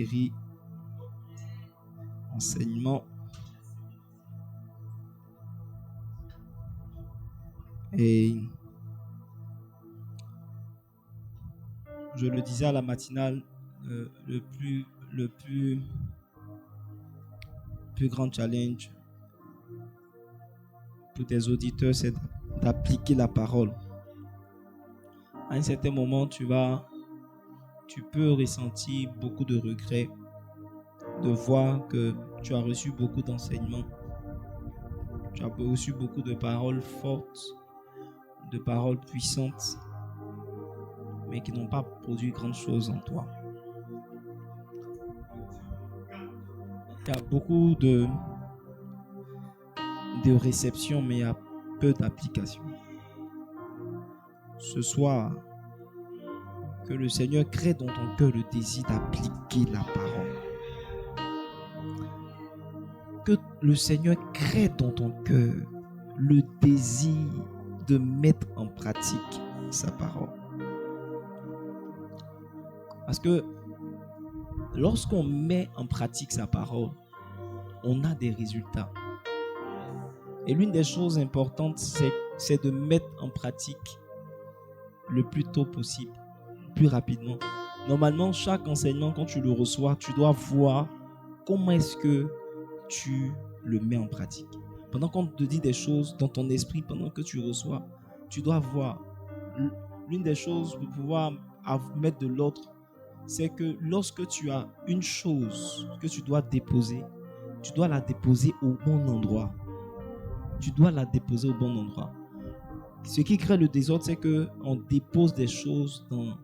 série enseignement. Et je le disais à la matinale, le plus grand challenge pour tes auditeurs, c'est d'appliquer la parole. À un certain moment, tu peux ressentir beaucoup de regrets de voir que tu as reçu beaucoup d'enseignements, tu as reçu beaucoup de paroles fortes, de paroles puissantes, mais qui n'ont pas produit grand chose en toi. Il y a beaucoup de réception, mais il y a peu d'application. Ce soir, que le Seigneur crée dans ton cœur le désir d'appliquer la parole. Que le Seigneur crée dans ton cœur le désir de mettre en pratique sa parole. Parce que lorsqu'on met en pratique sa parole, on a des résultats. Et l'une des choses importantes, c'est de mettre en pratique le plus tôt possible, plus rapidement. Normalement, chaque enseignement, quand tu le reçois, tu dois voir comment est-ce que tu le mets en pratique. Pendant qu'on te dit des choses dans ton esprit, pendant que tu reçois, tu dois voir. L'une des choses pour pouvoir mettre de l'ordre, c'est que lorsque tu as une chose que tu dois déposer, tu dois la déposer au bon endroit. Tu dois la déposer au bon endroit. Ce qui crée le désordre, c'est qu'on dépose des choses dans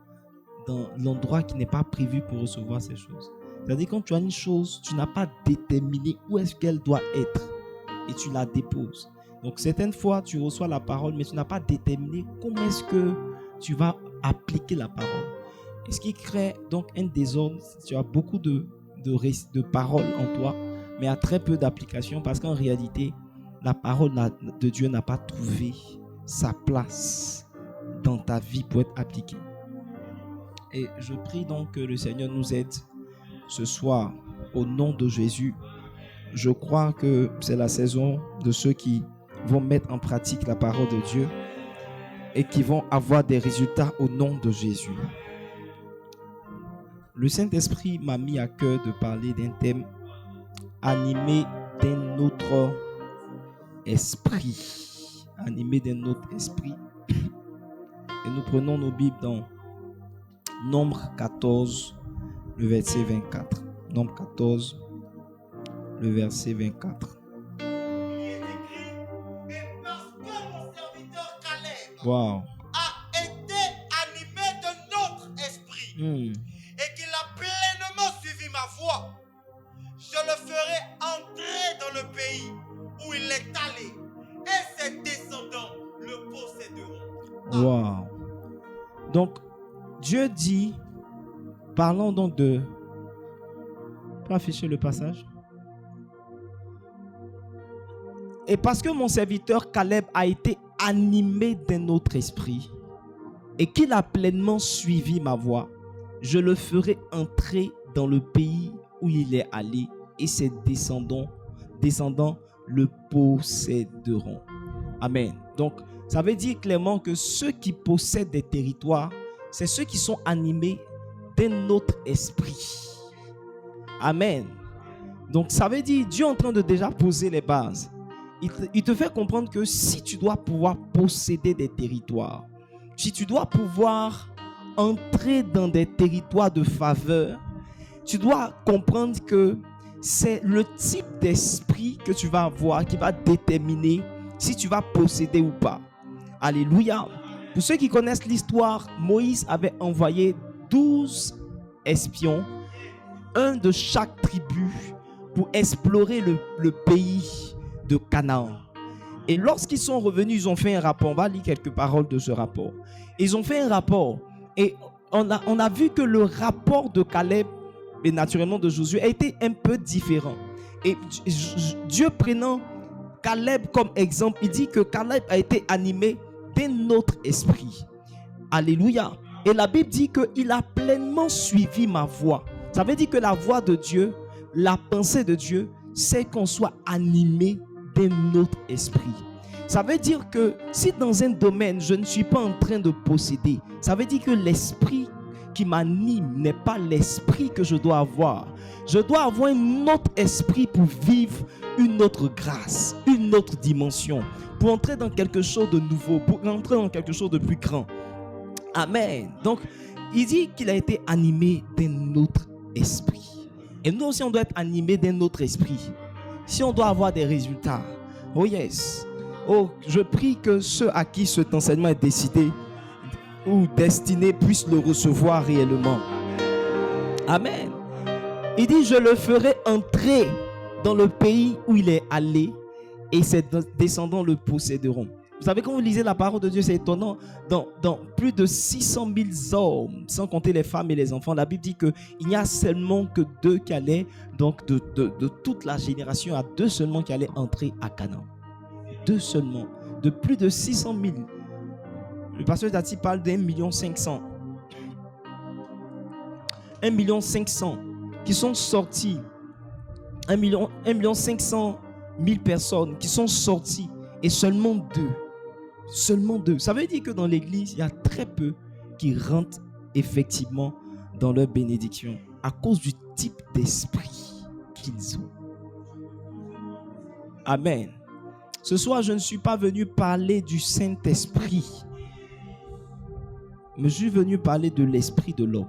l'endroit qui n'est pas prévu pour recevoir ces choses. C'est-à-dire quand tu as une chose, tu n'as pas déterminé où est-ce qu'elle doit être et tu la déposes. Donc certaines fois, tu reçois la parole, mais tu n'as pas déterminé comment est-ce que tu vas appliquer la parole. Et ce qui crée donc un désordre, tu as beaucoup de paroles en toi, mais à très peu d'application, parce qu'en réalité, la parole de Dieu n'a pas trouvé sa place dans ta vie pour être appliquée. Et je prie donc que le Seigneur nous aide ce soir au nom de Jésus. Je crois que c'est la saison de ceux qui vont mettre en pratique la parole de Dieu et qui vont avoir des résultats au nom de Jésus. Le Saint-Esprit m'a mis à cœur de parler d'un thème animé d'un autre esprit. Animé d'un autre esprit. Et nous prenons nos Bibles dans Nombre 14, le verset 24. Nombre 14, le verset 24. Il est écrit, et parce que mon serviteur Caleb a été animé de notre esprit et qu'il a pleinement suivi ma voie, je le ferai entrer dans le pays où il est allé et ses descendants le posséderont. Wow. Donc, Dieu dit, parlons donc de... Tu peux afficher le passage? Et parce que mon serviteur Caleb a été animé d'un autre esprit et qu'il a pleinement suivi ma voie, je le ferai entrer dans le pays où il est allé et ses descendants le posséderont. Amen. Donc, ça veut dire clairement que ceux qui possèdent des territoires, c'est ceux qui sont animés d'un autre esprit. Amen. Donc, ça veut dire Dieu est en train de déjà poser les bases. Il te fait comprendre que si tu dois pouvoir posséder des territoires, si tu dois pouvoir entrer dans des territoires de faveur, tu dois comprendre que c'est le type d'esprit que tu vas avoir qui va déterminer si tu vas posséder ou pas. Alléluia. Pour ceux qui connaissent l'histoire, Moïse avait envoyé 12 espions, un de chaque tribu, pour explorer le pays de Canaan. Et lorsqu'ils sont revenus, ils ont fait un rapport. On va lire quelques paroles de ce rapport. Ils ont fait un rapport et on a vu que le rapport de Caleb et naturellement de Josué a été un peu différent. Et Dieu prenant Caleb comme exemple, il dit que Caleb a été animé d'un autre esprit. Alléluia. Et la Bible dit qu'il a pleinement suivi ma voie. Ça veut dire que la voix de Dieu, la pensée de Dieu, c'est qu'on soit animé d'un autre esprit. Ça veut dire que si dans un domaine, je ne suis pas en train de posséder, ça veut dire que l'esprit qui m'anime n'est pas l'esprit que je dois avoir. Je dois avoir un autre esprit pour vivre une autre grâce, une autre dimension, pour entrer dans quelque chose de nouveau, pour entrer dans quelque chose de plus grand. Amen. Donc, il dit qu'il a été animé d'un autre esprit. Et nous aussi, on doit être animé d'un autre esprit. Si on doit avoir des résultats, oh yes. Oh, je prie que ceux à qui cet enseignement est décidé ou destiné puissent le recevoir réellement. Amen. Il dit, je le ferai entrer dans le pays où il est allé et ses descendants le posséderont. Vous savez, quand vous lisez la parole de Dieu, c'est étonnant. Dans plus de 600 000 hommes, sans compter les femmes et les enfants, la Bible dit qu'il n'y a seulement que 2 qui allaient, donc de toute la génération, à 2 seulement qui allaient entrer à Canaan. 2 seulement. De plus de 600 000. Le pasteur Dati parle d'1 500 000. 1 500 000 qui sont sortis. 1 500 000 personnes qui sont sorties. Et seulement 2. Seulement 2. Ça veut dire que dans l'église, il y a très peu qui rentrent effectivement dans leur bénédiction à cause du type d'esprit qu'ils ont. Amen. Ce soir, je ne suis pas venu parler du Saint-Esprit, mais je suis venu parler de l'esprit de l'homme.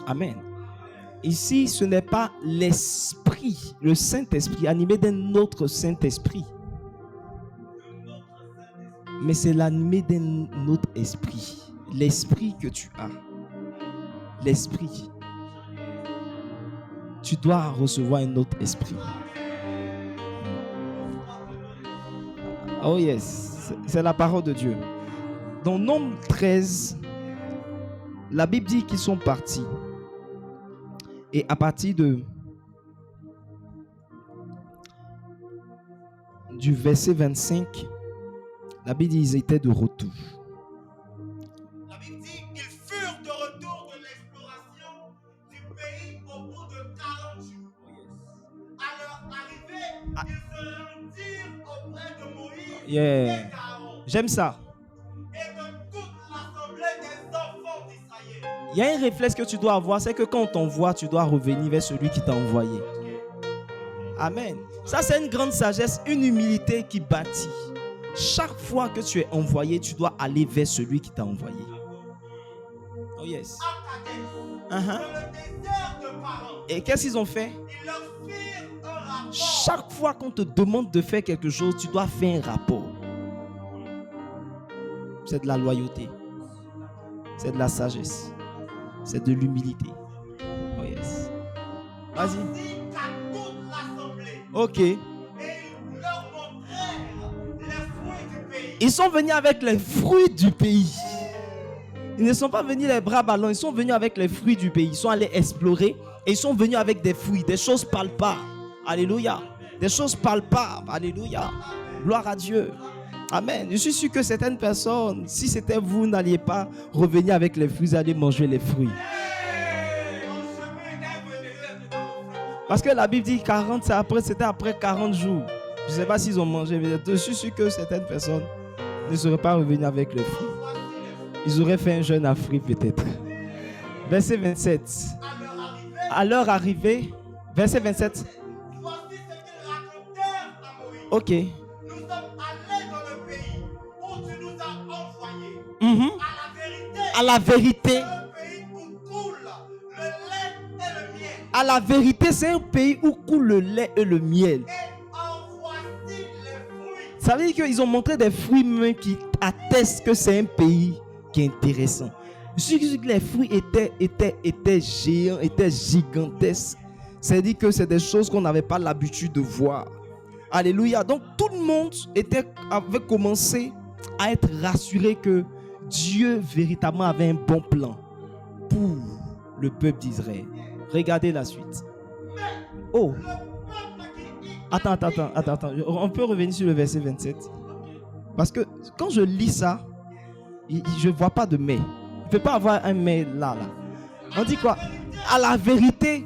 Amen. Ici, ce n'est pas l'esprit, le Saint-Esprit, animé d'un autre Saint-Esprit, mais c'est l'animé d'un autre esprit. L'esprit que tu as, l'esprit, tu dois recevoir un autre esprit. Oh yes, c'est la parole de Dieu. Dans Nombre 13, la Bible dit qu'ils sont partis. Et à partir du verset 25, la Bible dit qu'ils étaient de retour. La Bible dit qu'ils furent de retour de l'exploration du pays au bout de 40 jours. À leur arrivée, ils se rendirent auprès de Moïse et d'Aaron. J'aime ça. Et de toute l'assemblée des enfants d'Israël. Il y a un réflexe que tu dois avoir, c'est que quand on t'envoie, tu dois revenir vers celui qui t'a envoyé. Amen. Ça, c'est une grande sagesse, une humilité qui bâtit. Chaque fois que tu es envoyé, tu dois aller vers celui qui t'a envoyé. Oh yes. Dans le désert de Paran. Et qu'est-ce qu'ils ont fait? Ils leur firent un rapport. Chaque fois qu'on te demande de faire quelque chose, tu dois faire un rapport. C'est de la loyauté. C'est de la sagesse. C'est de l'humilité. Oh yes. Vas-y. Ainsi qu'à toute l'assemblée. Ok. Et ils leur montrèrent les fruits du pays. Ils sont venus avec les fruits du pays. Ils ne sont pas venus les bras ballants. Ils sont venus avec les fruits du pays. Ils sont allés explorer. Et ils sont venus avec des fruits, des choses palpables. Alléluia. Des choses palpables. Alléluia. Gloire à Dieu. Amen. Je suis sûr que certaines personnes, si c'était vous, n'alliez pas revenir avec les fruits, vous allez manger les fruits. Parce que la Bible dit 40, c'était après 40 jours. Je ne sais pas s'ils ont mangé, mais je suis sûr que certaines personnes ne seraient pas revenues avec les fruits. Ils auraient fait un jeûne à fruits peut-être. Verset 27. À leur arrivée, verset 27. Voici ce qu'ils racontèrent à Moïse. Ok. Nous sommes allés dans le pays où tu nous as envoyés. À la vérité, À la vérité, un pays où coule le lait et le miel. à la vérité, c'est un pays où coule le lait et le miel. Et en voici les fruits. Ça veut dire qu'ils ont montré des fruits même qui attestent que c'est un pays qui est intéressant. Je suis sûr que les fruits étaient géants, étaient gigantesques. C'est-à-dire que c'est des choses qu'on n'avait pas l'habitude de voir. Alléluia. Donc tout le monde avait commencé à être rassuré que Dieu véritablement avait un bon plan pour le peuple d'Israël. Regardez la suite. Oh. Attends. On peut revenir sur le verset 27. Parce que quand je lis ça, je ne vois pas de mais. Il ne peut pas avoir un mais là. On dit quoi? À la vérité.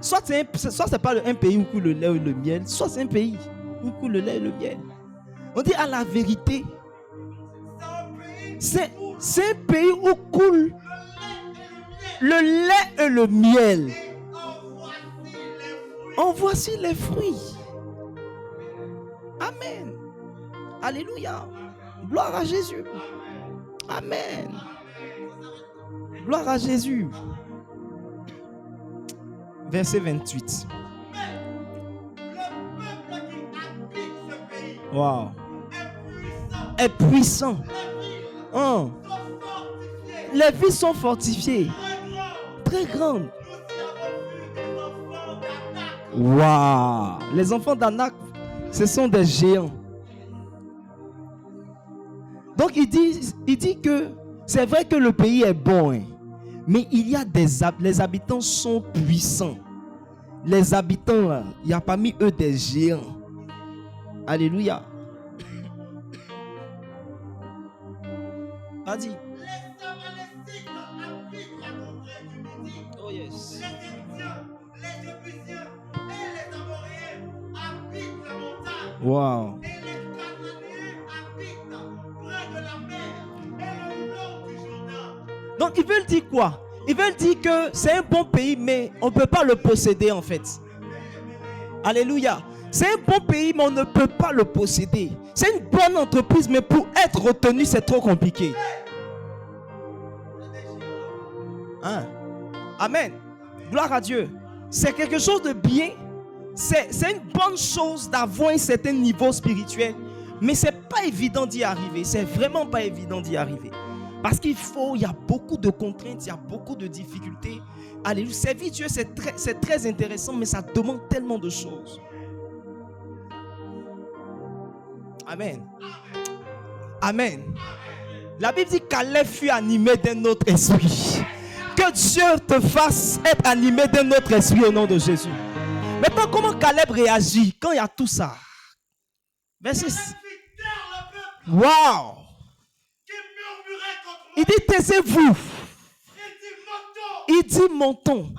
Soit c'est pas un pays où coule le lait ou le miel, soit c'est un pays où coule le lait et le miel. On dit à la vérité. C'est un pays où coule le lait et le miel. En voici les fruits. Amen. Alléluia. Gloire à Jésus. Amen. Gloire à Jésus. Verset 28. Wow. Est puissant. Les villes sont fortifiées. Très grandes. Wow. Les enfants d'Anak, ce sont des géants. Donc il dit que c'est vrai que le pays est bon, hein, mais il y a les habitants sont puissants. Les habitants là, il y a parmi eux des géants. Alléluia. Vas-y. Les Amalécites habitent la contrée du Midi. Oh yes. Les Égyptiens, les Jébusiens et les Amoréens habitent la montagne. Wow. Et les Cananéens habitent près de la mer et le long du Jourdain. Donc ils veulent dire quoi? Ils veulent dire que c'est un bon pays, mais on ne peut pas le posséder en fait. Alléluia. C'est un bon pays, mais on ne peut pas le posséder. C'est une bonne entreprise, mais pour être retenu, c'est trop compliqué. Hein? Amen. Gloire à Dieu. C'est quelque chose de bien. C'est une bonne chose d'avoir un certain niveau spirituel, mais c'est pas évident d'y arriver. C'est vraiment pas évident d'y arriver. Parce il y a beaucoup de contraintes, il y a beaucoup de difficultés. Alléluia. Servir Dieu, c'est très intéressant, mais ça demande tellement de choses. Amen. Amen. La Bible dit qu'Alep fut animé d'un autre esprit. Que Dieu te fasse être animé d'un autre esprit au nom de Jésus. Maintenant, comment Caleb réagit quand il y a tout ça? Verset 6. Wow. Il dit taisez-vous. Il dit montons.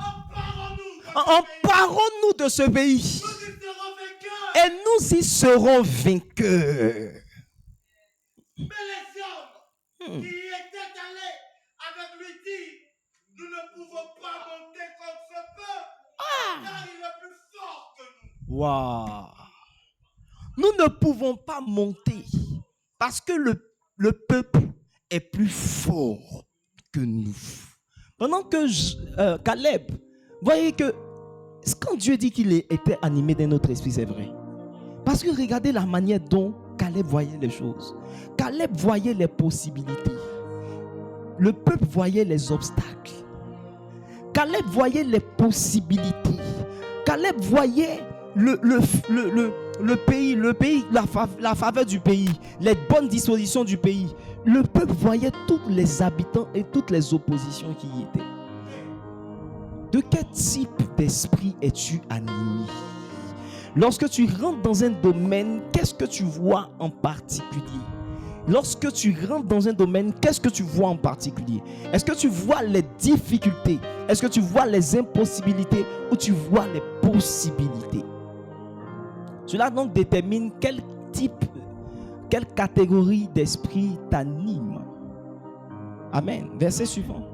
Emparons-nous de ce pays. Et nous y serons vainqueurs. Mais les hommes qui étaient allés avec lui disent, nous ne pouvons pas monter contre ce peuple, car il est plus fort que nous. Wow. Nous ne pouvons pas monter parce que le peuple est plus fort que nous. Pendant que Caleb, voyez que quand Dieu dit qu'il était animé d'un autre esprit, c'est vrai. Parce que regardez la manière dont Caleb voyait les choses. Caleb voyait les possibilités. Le peuple voyait les obstacles. Caleb voyait les possibilités. Caleb voyait le pays, la faveur du pays, les bonnes dispositions du pays. Le peuple voyait tous les habitants et toutes les oppositions qui y étaient. De quel type d'esprit es-tu animé? Lorsque tu rentres dans un domaine, qu'est-ce que tu vois en particulier? Lorsque tu rentres dans un domaine, qu'est-ce que tu vois en particulier? Est-ce que tu vois les difficultés? Est-ce que tu vois les impossibilités ou tu vois les possibilités? Cela donc détermine quel type, quelle catégorie d'esprit t'anime. Amen. Verset suivant.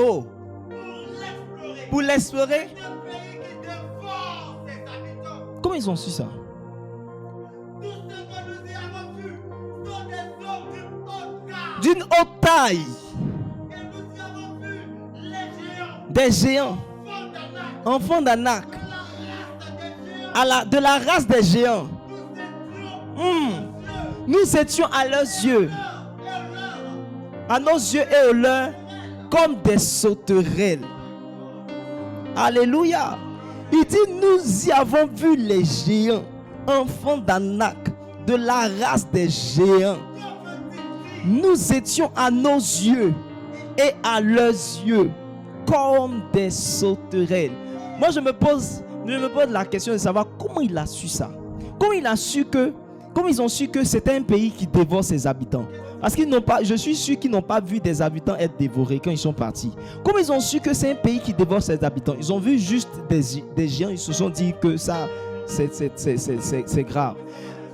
Oh, pour l'explorer. Comment ils ont su ça? D'une haute taille. Des géants. Enfants d'Anak. De la race des géants. Nous étions à leurs yeux. À nos yeux et aux leurs. Comme des sauterelles. Alléluia. Il dit nous y avons vu les géants, enfants d'Anak, de la race des géants. Nous étions à nos yeux et à leurs yeux comme des sauterelles. Moi, je me pose la question de savoir comment il a su ça. Comment ils ont su que c'était un pays qui dévore ses habitants. Parce qu'ils n'ont pas, je suis sûr qu'ils n'ont pas vu des habitants être dévorés quand ils sont partis. Comment ils ont su que c'est un pays qui dévore ses habitants? Ils ont vu juste des géants, ils se sont dit que ça, c'est grave.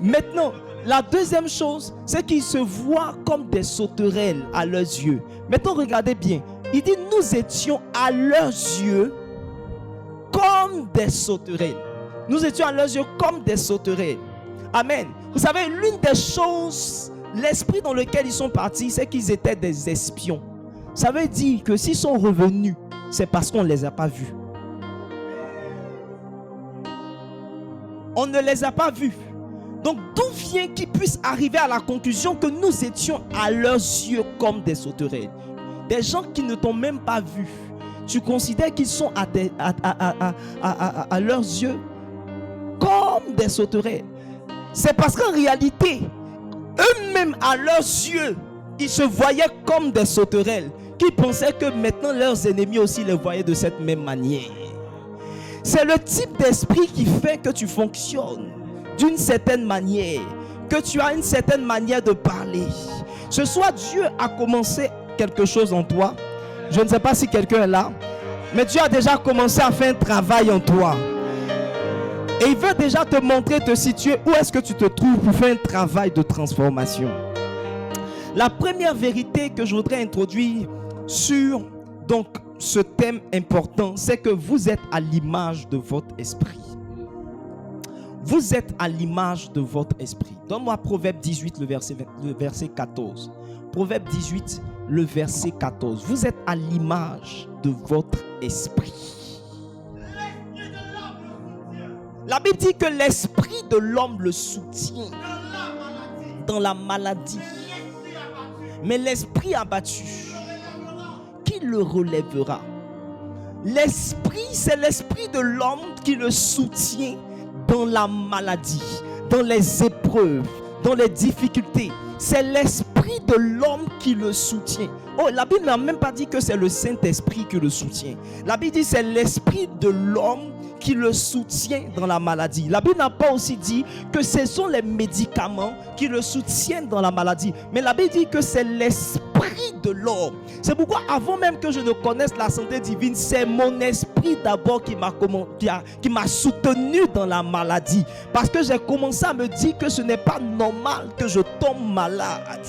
Maintenant, la deuxième chose, c'est qu'ils se voient comme des sauterelles à leurs yeux. Maintenant, regardez bien. Il dit, nous étions à leurs yeux comme des sauterelles. Nous étions à leurs yeux comme des sauterelles. Amen. Vous savez, l'une des choses, l'esprit dans lequel ils sont partis, c'est qu'ils étaient des espions. Ça veut dire que s'ils sont revenus, c'est parce qu'on ne les a pas vus. On ne les a pas vus. Donc d'où vient qu'ils puissent arriver à la conclusion que nous étions à leurs yeux comme des sauterelles? Des gens qui ne t'ont même pas vu. Tu considères qu'ils sont à leurs yeux comme des sauterelles. C'est parce qu'en réalité, eux-mêmes à leurs yeux, ils se voyaient comme des sauterelles, qu'ils pensaient que maintenant leurs ennemis aussi les voyaient de cette même manière. C'est le type d'esprit qui fait que tu fonctionnes d'une certaine manière, que tu as une certaine manière de parler. Ce soir, Dieu a commencé quelque chose en toi. Je ne sais pas si quelqu'un est là, mais Dieu a déjà commencé à faire un travail en toi. Et il veut déjà te montrer, te situer où est-ce que tu te trouves pour faire un travail de transformation. La première vérité que je voudrais introduire sur ce thème important, c'est que vous êtes à l'image de votre esprit. Vous êtes à l'image de votre esprit. Donne-moi Proverbe 18, le verset 14. Proverbe 18, le verset 14. Vous êtes à l'image de votre esprit. La Bible dit que l'esprit de l'homme le soutient dans la maladie. Mais l'esprit abattu, qui le relèvera? L'esprit, c'est l'esprit de l'homme qui le soutient dans la maladie, dans les épreuves, dans les difficultés. C'est l'esprit de l'homme qui le soutient. Oh, la Bible n'a même pas dit que c'est le Saint-Esprit qui le soutient. La Bible dit que c'est l'esprit de l'homme qui le soutient dans la maladie. La Bible n'a pas aussi dit que ce sont les médicaments qui le soutiennent dans la maladie. Mais la Bible dit que c'est l'esprit de l'homme. C'est pourquoi avant même que je ne connaisse la santé divine, c'est mon esprit d'abord qui m'a soutenu dans la maladie. Parce que j'ai commencé à me dire que ce n'est pas normal que je tombe malade.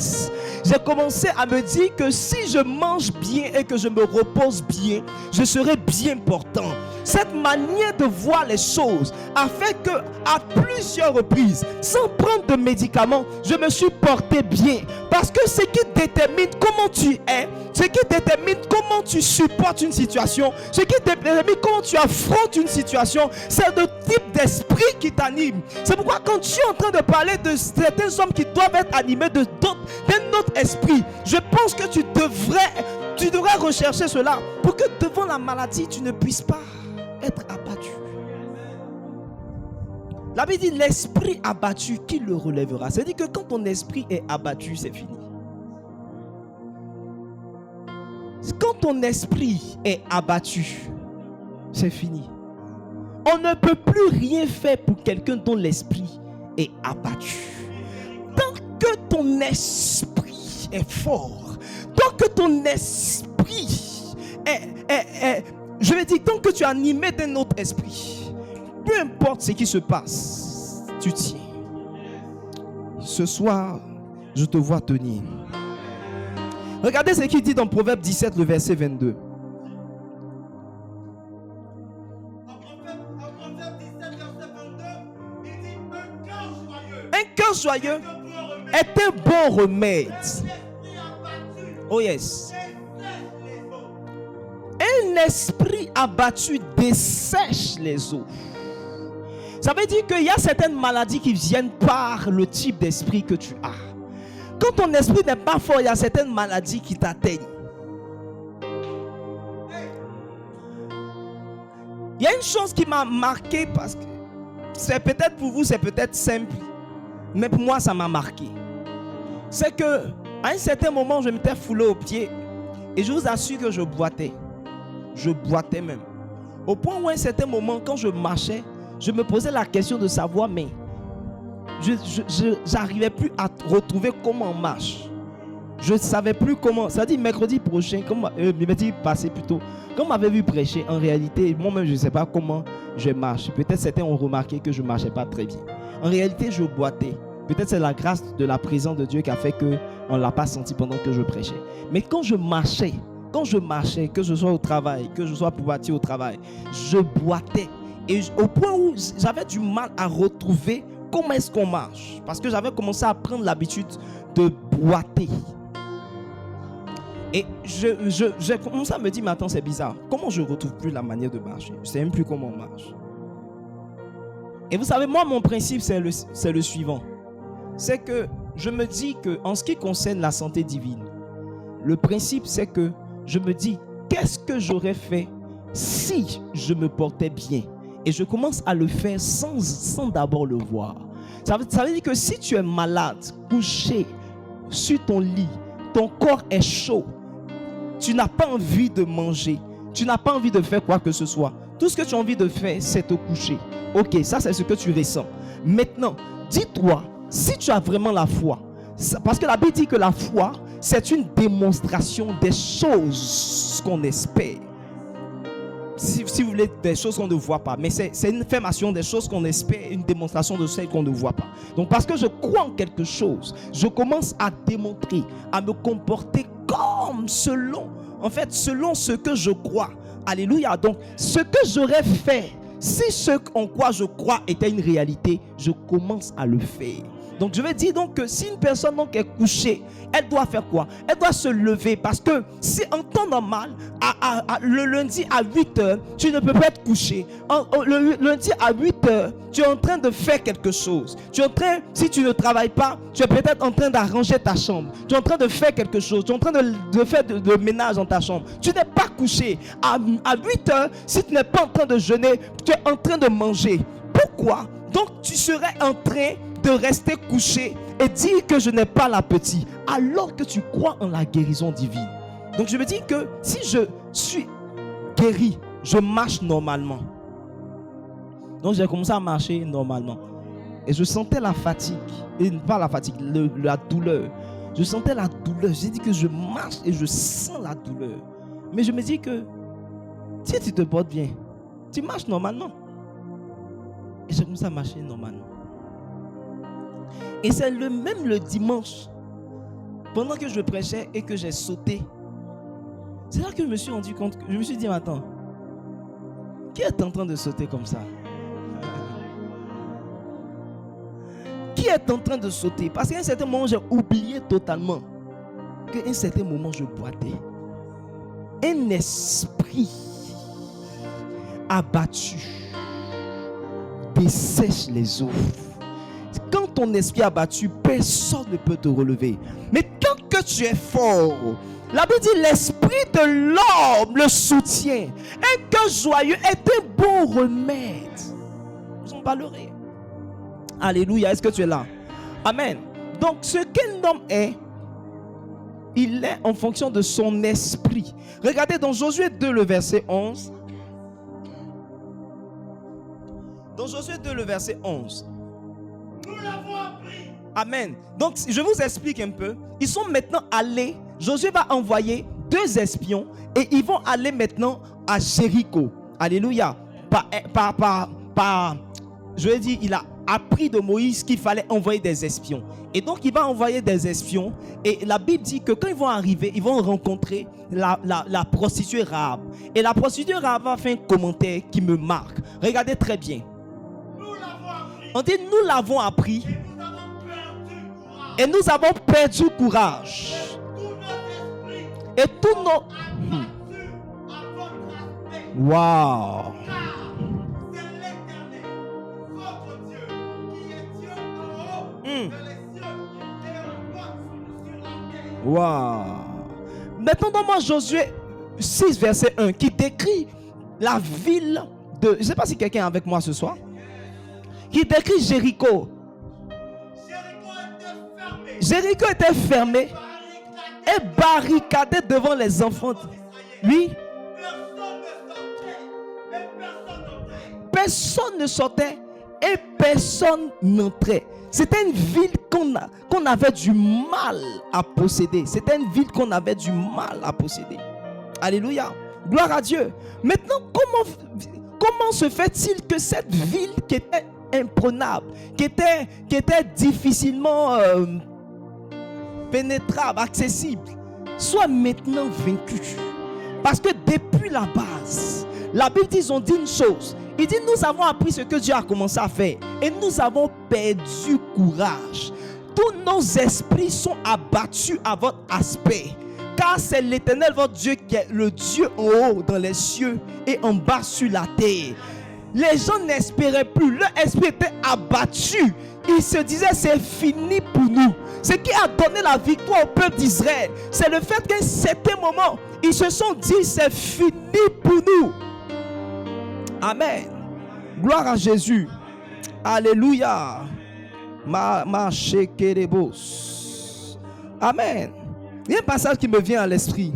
J'ai commencé à me dire que si je mange bien et que je me repose bien, je serai bien portant. Cette manière de voir les choses a fait que à plusieurs reprises, sans prendre de médicaments, je me suis porté bien. Parce que ce qui détermine comment tu es, ce qui détermine comment tu supportes une situation, ce qui détermine comment tu affrontes une situation, c'est le type d'esprit qui t'anime. C'est pourquoi quand tu es en train de parler de certains hommes qui doivent être animés d'un autre esprit, je pense que tu devrais rechercher cela pour que devant la maladie, tu ne puisses pas être abattu. La Bible dit l'esprit abattu, qui le relèvera? C'est-à-dire que quand ton esprit est abattu, c'est fini. Quand ton esprit est abattu, c'est fini. On ne peut plus rien faire pour quelqu'un dont l'esprit est abattu. Tant que ton esprit est fort, tant que ton esprit est je veux dire, tant que tu es animé d'un autre esprit, peu importe ce qui se passe, tu tiens. Ce soir, je te vois tenir. Regardez ce qu'il dit dans Proverbe 17, le verset 22. Un cœur joyeux est un bon remède. Oh yes. Un esprit abattu dessèche les eaux. Ça veut dire qu'il y a certaines maladies qui viennent par le type d'esprit que tu as. Quand ton esprit n'est pas fort, il y a certaines maladies qui t'atteignent. Il y a une chose qui m'a marqué, parce que c'est peut-être pour vous, c'est peut-être simple, mais pour moi ça m'a marqué. C'est que à un certain moment, je m'étais foulé aux pieds et je vous assure que je boitais. je boitais même. Au point où à un certain moment, quand je marchais, je me posais la question de savoir, mais je n'arrivais plus à retrouver comment on marche. Je ne savais plus comment. Ça dit mercredi prochain, mercredi passé plutôt, quand on m'avait vu prêcher, en réalité, moi-même, je ne sais pas comment je marche. Peut-être certains ont remarqué que je ne marchais pas très bien. En réalité, je boitais. Peut-être c'est la grâce de la présence de Dieu qui a fait qu'on ne l'a pas senti pendant que je prêchais. Mais quand je marchais, que je sois au travail, que je sois pour partir au travail, je boitais. Et au point où j'avais du mal à retrouver comment est-ce qu'on marche. Parce que j'avais commencé à prendre l'habitude de boiter. Et j'ai commencé à me dire, mais attends, c'est bizarre. Comment je ne retrouve plus la manière de marcher? Je ne sais même plus comment on marche. Et vous savez, moi, mon principe, c'est le suivant. C'est que je me dis qu'en ce qui concerne la santé divine, le principe, c'est que je me dis, qu'est-ce que j'aurais fait si je me portais bien? Et je commence à le faire sans d'abord le voir. Ça veut dire que si tu es malade, couché sur ton lit, ton corps est chaud, tu n'as pas envie de manger, tu n'as pas envie de faire quoi que ce soit. Tout ce que tu as envie de faire, c'est te coucher. Ok, ça c'est ce que tu ressens. Maintenant, dis-toi, si tu as vraiment la foi, parce que la Bible dit que la foi, c'est une démonstration des choses qu'on espère. Si vous voulez, des choses qu'on ne voit pas. Mais c'est une affirmation des choses qu'on espère, une démonstration de celles qu'on ne voit pas. Donc parce que je crois en quelque chose, je commence à démontrer, à me comporter comme selon ce que je crois. Alléluia. Donc ce que j'aurais fait, si ce en quoi je crois était une réalité, je commence à le faire. Donc je vais dire donc que si une personne donc est couchée, elle doit faire quoi? Elle doit se lever, parce que si en temps normal, le lundi à 8h, tu ne peux pas être couché. Le lundi à 8h, tu es en train de faire quelque chose. Si tu ne travailles pas, tu es peut-être en train d'arranger ta chambre. Tu es en train de faire quelque chose. Tu es en train de faire de ménage dans ta chambre. Tu n'es pas couché. À 8h, si tu n'es pas en train de jeûner, tu es en train de manger. Pourquoi? Donc tu serais en train de rester couché et dire que je n'ai pas l'appétit, alors que tu crois en la guérison divine. Donc je me dis que si je suis guéri, je marche normalement. Donc j'ai commencé à marcher normalement. Et je sentais la fatigue. Et pas la fatigue, la douleur. Je sentais la douleur. J'ai dit que je marche et je sens la douleur. Mais je me dis que si tu te portes bien, tu marches normalement. Et j'ai commencé à marcher normalement. Et c'est même le dimanche, pendant que je prêchais et que j'ai sauté, c'est là que je me suis rendu compte, je me suis dit, attends, qui est en train de sauter comme ça? Qui est en train de sauter? Parce qu'à un certain moment, j'ai oublié totalement qu'à un certain moment, je boitais. Un esprit abattu dessèche les eaux. Quand ton esprit est abattu, personne ne peut te relever. Mais tant que tu es fort, la Bible dit l'esprit de l'homme le soutient. Un cœur joyeux est un bon remède. Vous en parlerez. Alléluia. Est-ce que tu es là? Amen. Donc ce qu'un homme est, il est en fonction de son esprit. Regardez dans Josué 2 le verset 11. Dans Josué 2 le verset 11. Nous l'avons appris. Amen. Donc je vous explique un peu. Ils sont maintenant allés. Josué va envoyer 2 espions et ils vont aller maintenant à Jéricho. Alléluia. Je vais dire, il a appris de Moïse qu'il fallait envoyer des espions. Et donc il va envoyer des espions. Et la Bible dit que quand ils vont arriver, ils vont rencontrer la prostituée Rahab. Et la prostituée Rahab va faire un commentaire qui me marque. Regardez très bien. Nous l'avons appris. On dit nous l'avons appris. Et nous avons perdu courage. Et nous avons perdu courage. Et Et tous nos... abattu à votre aspect. Waouh. Car c'est l'Éternel, votre Dieu, qui est Dieu en haut dans les cieux et en bas sur la terre. Waouh. Maintenant, donne-moi Josué 6, verset 1, qui décrit la ville de... Je ne sais pas si quelqu'un est avec moi ce soir. Qui décrit Jéricho. Jéricho était fermé et barricadé devant les enfants. Oui. personne ne sortait et personne n'entrait. C'était une ville qu'on avait du mal à posséder. C'était une ville qu'on avait du mal à posséder. Alléluia. Gloire à Dieu. Maintenant, comment se fait-il que cette ville qui était imprenable, qui était difficilement pénétrable, accessible, soit maintenant vaincue? Parce que depuis la base, la Bible dit, ils ont dit une chose. Il dit, nous avons appris ce que Dieu a commencé à faire et nous avons perdu courage. Tous nos esprits sont abattus à votre aspect. Car c'est l'Éternel votre Dieu qui est le Dieu en haut dans les cieux et en bas sur la terre. Les gens n'espéraient plus. Leur esprit était abattu. Ils se disaient, c'est fini pour nous. Ce qui a donné la victoire au peuple d'Israël, c'est le fait qu'à un certain moment, ils se sont dit, c'est fini pour nous. Amen. Gloire à Jésus. Alléluia. Amen. Il y a un passage qui me vient à l'esprit.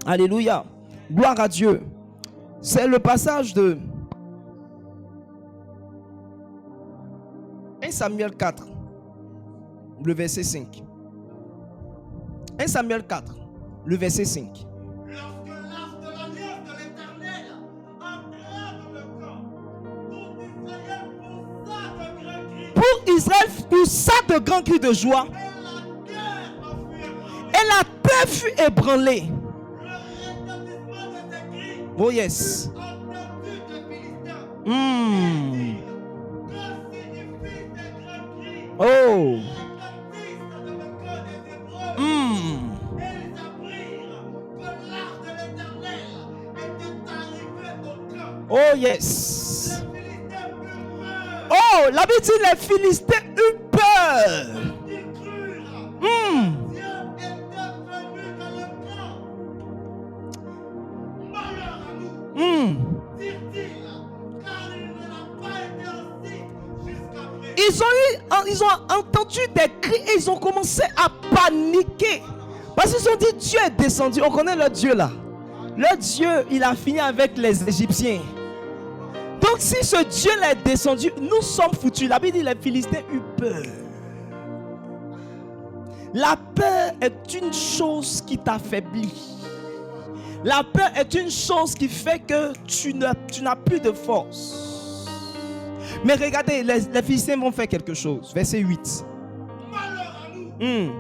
Alléluia. Gloire à Dieu. C'est le passage de 1 Samuel 4, le verset 5. 1 Samuel 4, le verset 5. Lorsque l'arche de l'alliance de l'Éternel entra dans le camp, tout Israël poussa de grands cris. Pour Israël poussa de grands cris de joie. Et la terre fut ébranlée. Le retentissement de ces cris Oh yes. entendu des Philistins. Que signifient ces grands cris? Oh. Retentissent dans le camp des Hébreux. Et ils apprirent que l'arche de l'Éternel était arrivée au camp. Oh yes. Les Philistins eurent peur. Oh, la Bible dit les Philistins eurent peur. Ils crurent. Dieu était venu dans le camp. Malheur à nous, dirent-ils, car il ne l'a pas été ainsi jusqu'à présent. Ils ont entendu des cris et ils ont commencé à paniquer. Parce qu'ils ont dit, Dieu est descendu. On connaît le Dieu là. Le Dieu, il a fini avec les Égyptiens. Donc si ce Dieu là est descendu, nous sommes foutus. La Bible dit, les Philistins eurent peur. La peur est une chose qui t'affaiblit. La peur est une chose qui fait que tu n'as plus de force. Mais regardez, les Philistins vont faire quelque chose. Verset 8. Malheur à nous, qui nous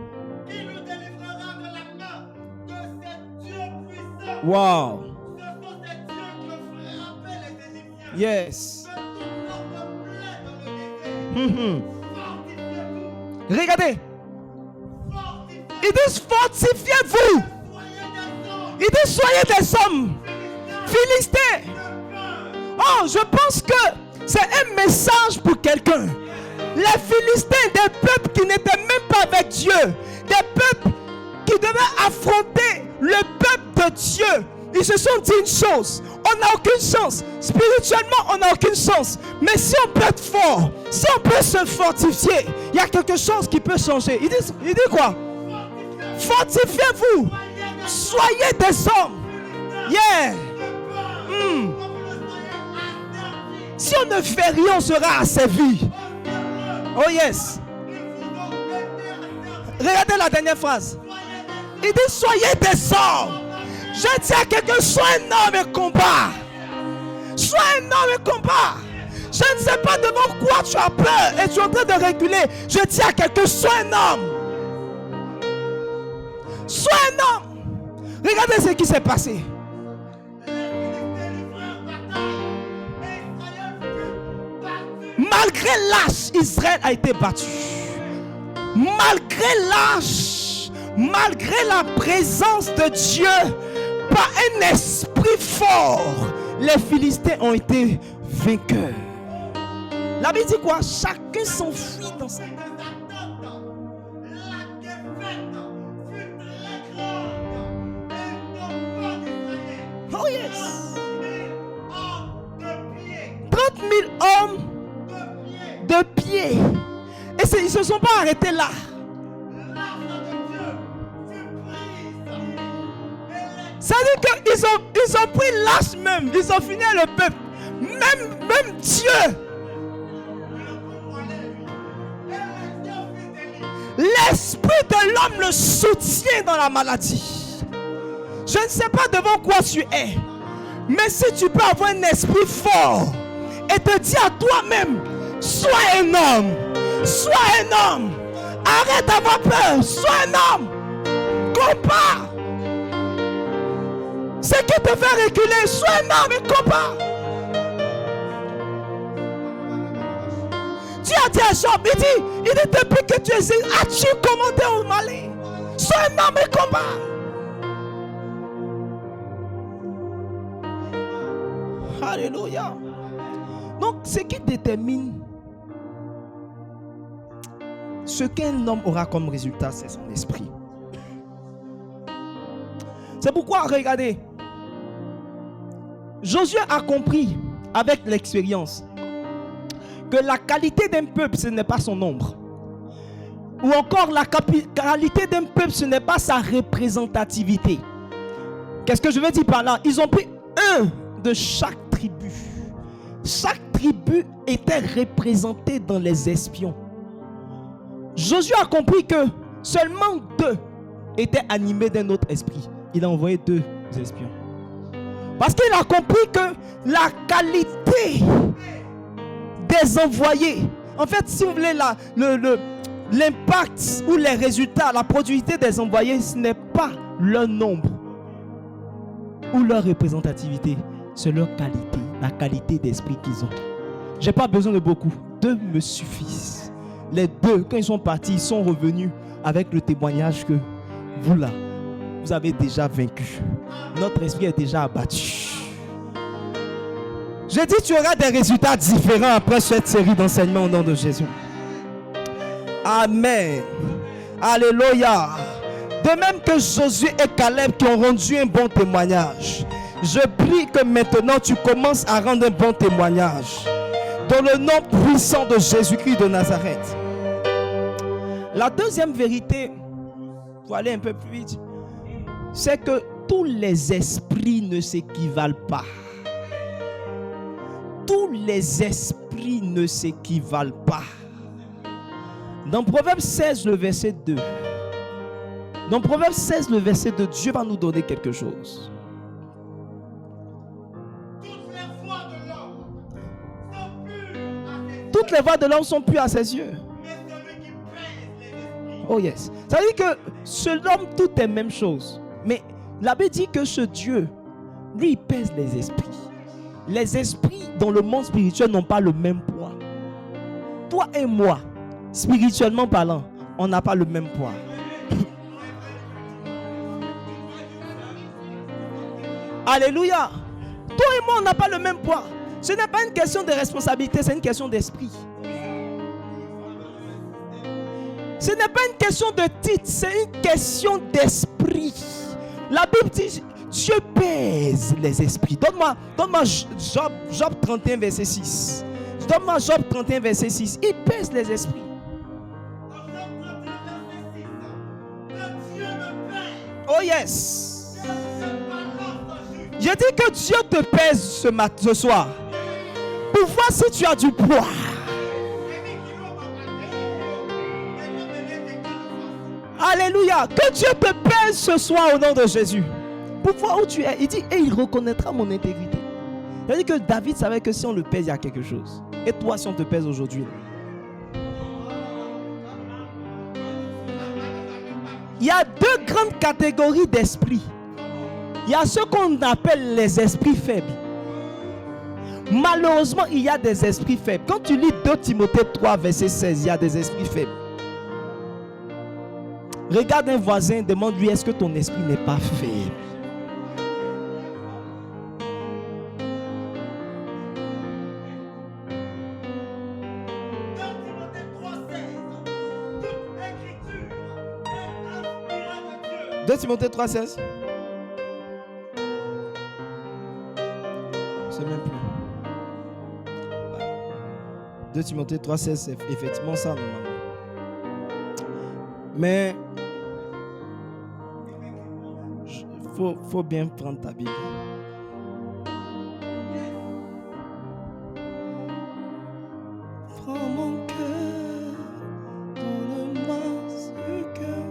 délivrera de la main de ces dieux puissants. Wow. Ce sont ces dieux qui ont frappé les Égyptiens. Yes. Que toutes sortes de plaies dans le désert. Fortifiez-vous. Regardez. Fortifiez-vous. Ils disent fortifiez-vous. Soyez des hommes. Ils disent soyez des hommes. Philistins. De peur. Oh, je pense que c'est un message pour quelqu'un. Les Philistins, des peuples qui n'étaient même pas avec Dieu, des peuples qui devaient affronter le peuple de Dieu. Ils se sont dit une chose: on n'a aucune chance. Spirituellement, on n'a aucune chance. Mais si on peut être fort, si on peut se fortifier, il y a quelque chose qui peut changer. Il dit quoi? Fortifiez-vous. Soyez des hommes. Yeah. Si on ne fait rien, on sera asservi. Oh yes. Regardez la dernière phrase. Il dit soyez des hommes. Je dis à quelqu'un, sois un homme et combat. Sois un homme et combat. Je ne sais pas devant quoi tu as peur et tu es en train de reculer. Je dis à quelqu'un, sois un homme. Sois un homme. Regardez ce qui s'est passé. Malgré l'âge, Israël a été battu. Malgré l'âge, malgré la présence de Dieu, par un esprit fort, les Philistins ont été vainqueurs. La Bible dit quoi? Chacun s'enfuit dans sa... Oh yes. 30 000 hommes de pied. Et ils ne se sont pas arrêtés là. Ça veut dire qu'ils ont pris l'arche même. Ils ont fini le peuple. Même Dieu. L'esprit de l'homme le soutient dans la maladie. Je ne sais pas devant quoi tu es, mais si tu peux avoir un esprit fort et te dire à toi-même, sois un homme, sois un homme, arrête d'avoir peur, sois un homme, combat. Ce qui te fait reculer, sois un homme et combat. Dieu a dit à Job, il dit depuis que tu es, as-tu commandé au Mali? Sois un homme et combat. Alléluia. Donc, ce qui détermine ce qu'un homme aura comme résultat, c'est son esprit. C'est pourquoi, regardez, Josué a compris avec l'expérience que la qualité d'un peuple, ce n'est pas son nombre. Ou encore, la qualité d'un peuple, ce n'est pas sa représentativité. Qu'est-ce que je veux dire par là? Ils ont pris un de chaque tribu. Chaque tribu était représentée dans les espions. Josué a compris que seulement 2 étaient animés d'un autre esprit. Il a envoyé 2 espions. Parce qu'il a compris que la qualité des envoyés, en fait, si vous voulez, l'impact ou les résultats, la productivité des envoyés, ce n'est pas leur nombre ou leur représentativité, c'est leur qualité, la qualité d'esprit qu'ils ont. Je n'ai pas besoin de beaucoup, 2 me suffisent. Les 2, quand ils sont partis, ils sont revenus avec le témoignage que vous là, vous avez déjà vaincu. Notre esprit est déjà abattu. Je dis, tu auras des résultats différents après cette série d'enseignements au nom de Jésus. Amen. Alléluia. De même que Josué et Caleb qui ont rendu un bon témoignage, je prie que maintenant tu commences à rendre un bon témoignage. Dans le nom puissant de Jésus-Christ de Nazareth. La deuxième vérité, pour aller un peu plus vite, c'est que tous les esprits ne s'équivalent pas. Tous les esprits ne s'équivalent pas. Dans Proverbe 16, le verset 2. Dans Proverbe 16, le verset 2, Dieu va nous donner quelque chose. Toutes les voies de l'homme sont pures à ses yeux. Oh yes. Ça veut dire que ce homme, tout est même chose. Mais la Bible dit que ce Dieu, lui, il pèse les esprits. Les esprits dans le monde spirituel n'ont pas le même poids. Toi et moi, spirituellement parlant, on n'a pas le même poids. Alléluia. Toi et moi, on n'a pas le même poids. Ce n'est pas une question de responsabilité, c'est une question d'esprit. Ce n'est pas une question de titre, c'est une question d'esprit. La Bible dit, Dieu pèse les esprits. Donne-moi Job 31, verset 6. Donne-moi Job 31, verset 6. Il pèse les esprits. Oh yes. Je dis que Dieu te pèse ce soir pour voir si tu as du poids. Alléluia. Que Dieu te pèse ce soir au nom de Jésus. Pour voir où tu es. Il dit, et il reconnaîtra mon intégrité. C'est-à-dire que David savait que si on le pèse, il y a quelque chose. Et toi, si on te pèse aujourd'hui. Il y a 2 grandes catégories d'esprits. Il y a ceux qu'on appelle les esprits faibles. Malheureusement, il y a des esprits faibles. Quand tu lis 2 Timothée 3, verset 16, il y a des esprits faibles. Regarde un voisin, demande-lui, est-ce que ton esprit n'est pas faible? Timothée 3,16. C'est même plus. 2 Timothée 3,16, c'est effectivement ça normalement. Mais faut bien prendre ta Bible. Prends mon cœur, donne-moi ce cœur.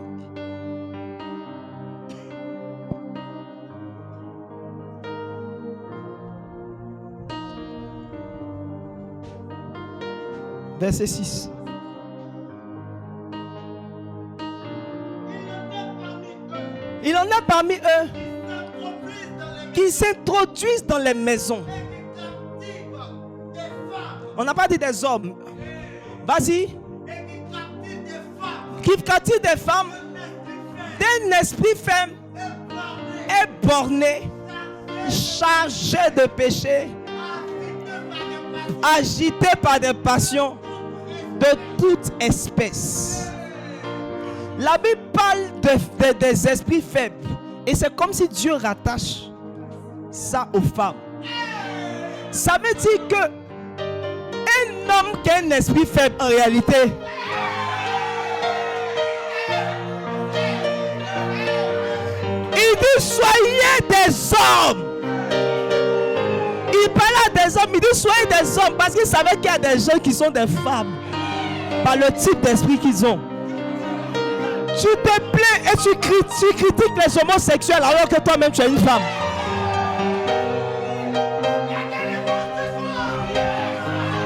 Verset 6. Il en a parmi eux qui s'introduisent dans les maisons. On n'a pas dit des hommes. Vas-y. Qui captivent des femmes d'un esprit faible et borné, chargé de péché, agité par des passions de toute espèce. La Bible parle des esprits faibles. Et c'est comme si Dieu rattache ça aux femmes. Ça veut dire que un homme qui a un esprit faible en réalité, il dit soyez des hommes. Il parle à des hommes, il dit soyez des hommes parce qu'il savait qu'il y a des gens qui sont des femmes par le type d'esprit qu'ils ont. Tu te plains et tu critiques les homosexuels alors que toi-même tu es une femme.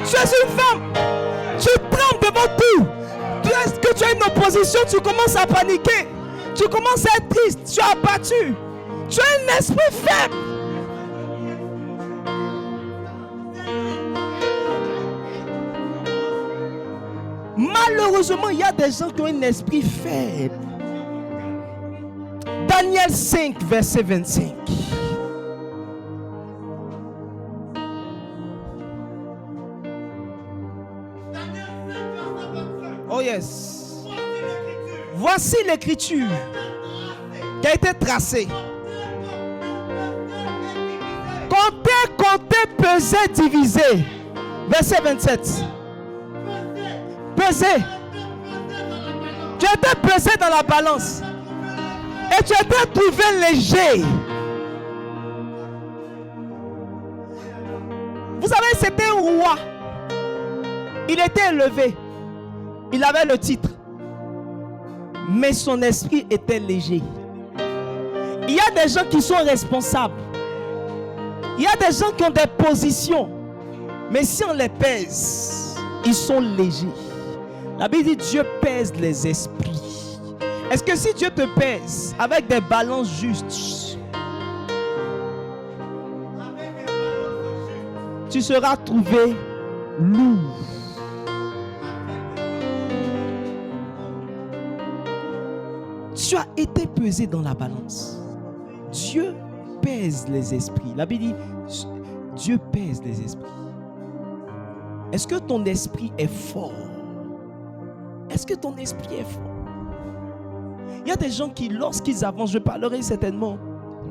Tu es une femme. Tu trembles devant tout. Est-ce que tu as une opposition, tu commences à paniquer. Tu commences à être triste. Tu es abattu. Tu as un esprit faible. Malheureusement, il y a des gens qui ont un esprit faible. Daniel 5, verset 25. Oh yes. Voici l'écriture qui a été tracée. Comptez, peser, diviser. Verset 27. Pesé. Tu étais pesé dans la balance. Et tu étais trouvé léger. Vous savez, c'était un roi. Il était élevé. Il avait le titre. Mais son esprit était léger. Il y a des gens qui sont responsables. Il y a des gens qui ont des positions. Mais si on les pèse, ils sont légers. La Bible dit Dieu pèse les esprits. Est-ce que si Dieu te pèse avec des balances justes, tu seras trouvé lourd? Tu as été pesé dans la balance. Dieu pèse les esprits. La Bible dit Dieu pèse les esprits. Est-ce que ton esprit est fort? Est-ce que ton esprit est fort? Il y a des gens qui, lorsqu'ils avancent, je parlerai certainement,